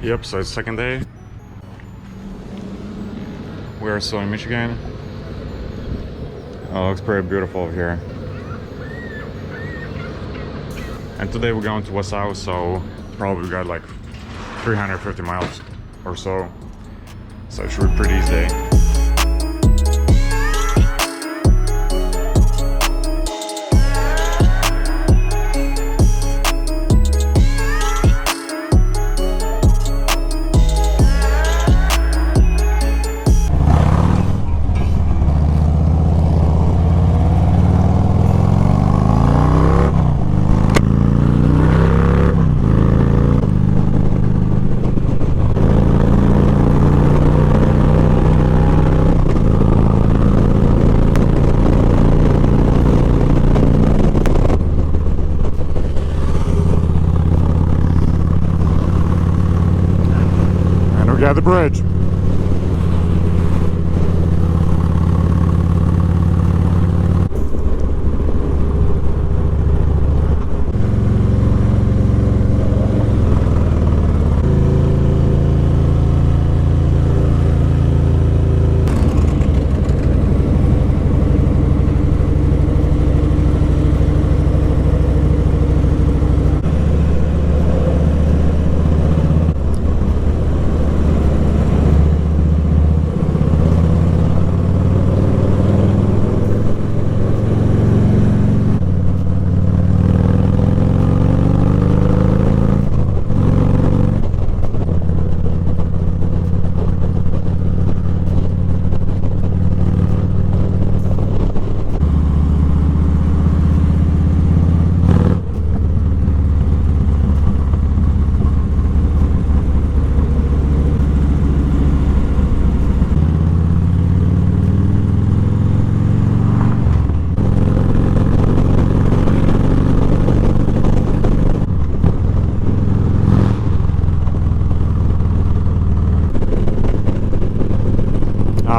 Yep, so it's second day. We are still in Michigan. Oh, it looks pretty beautiful over here. And today we're going to Wausau, so probably got like 350 miles or so. So it should be a pretty easy day. We got the bridge.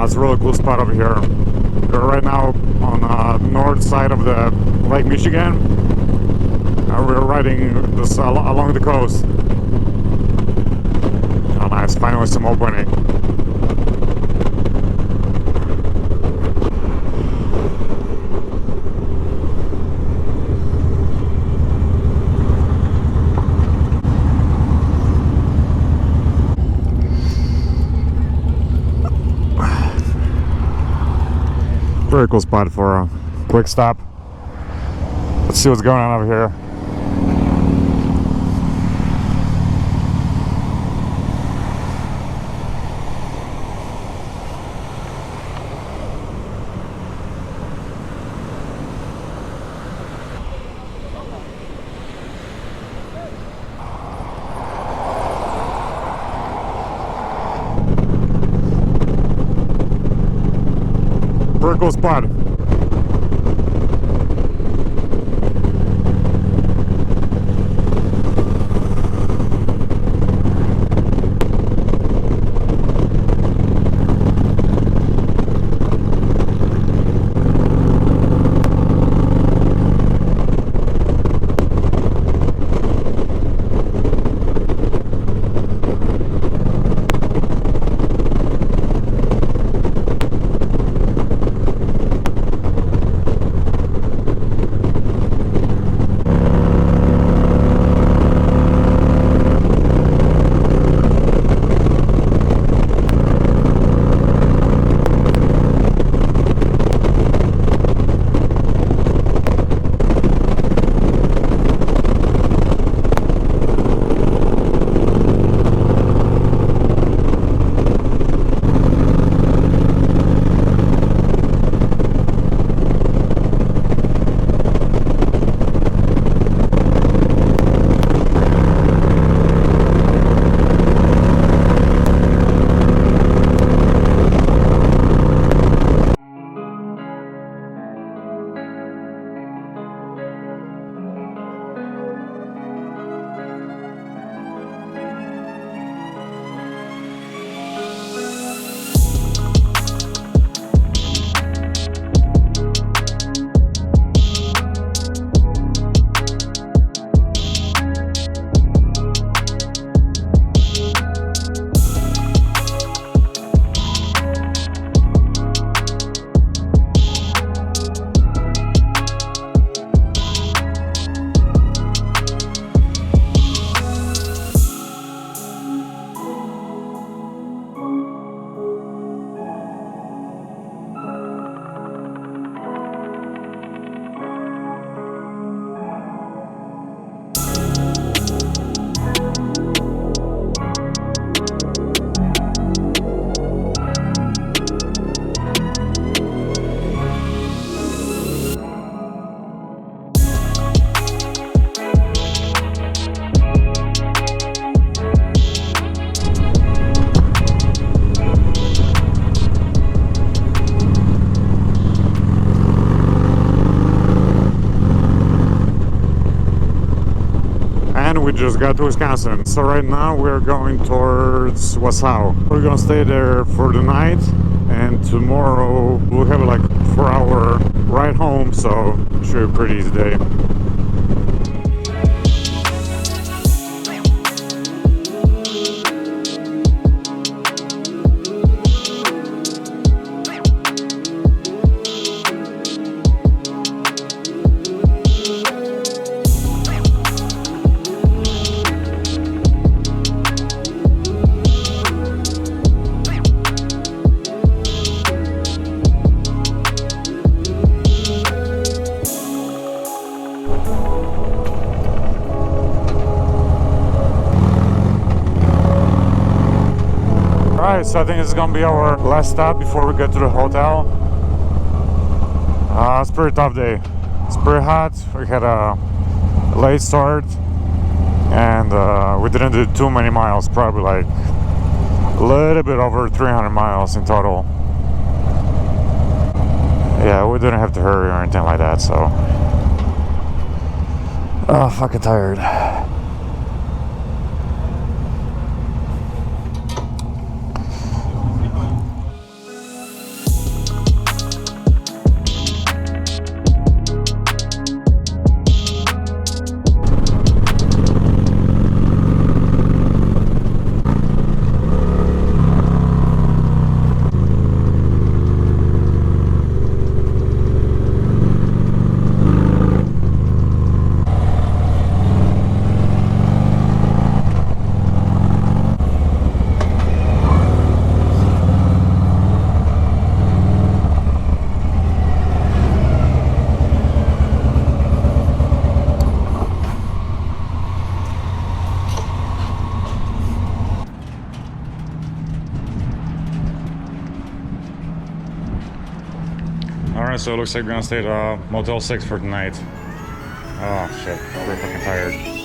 It's a really cool spot over here. We're right now on the north side of the Lake Michigan. We're riding this along the coast. Oh, nice! Finally, some opening. Very cool spot for a quick stop. Let's see what's going on over here. Very cool spot. we just got to Wisconsin. So right now we're going towards Wausau. We're gonna stay there for the night, and tomorrow we'll have like 4-hour ride home, so it should be a pretty easy day. Alright, so I think this is gonna be our last stop before we get to the hotel. It's a pretty tough day. It's pretty hot. We had a late start, and we didn't do too many miles, probably like a little bit over 300 miles in total. Yeah, we didn't have to hurry or anything like that, so. Oh, fucking tired. Alright, so it looks like we're gonna stay at Motel 6 for tonight. Oh shit, we're fucking tired.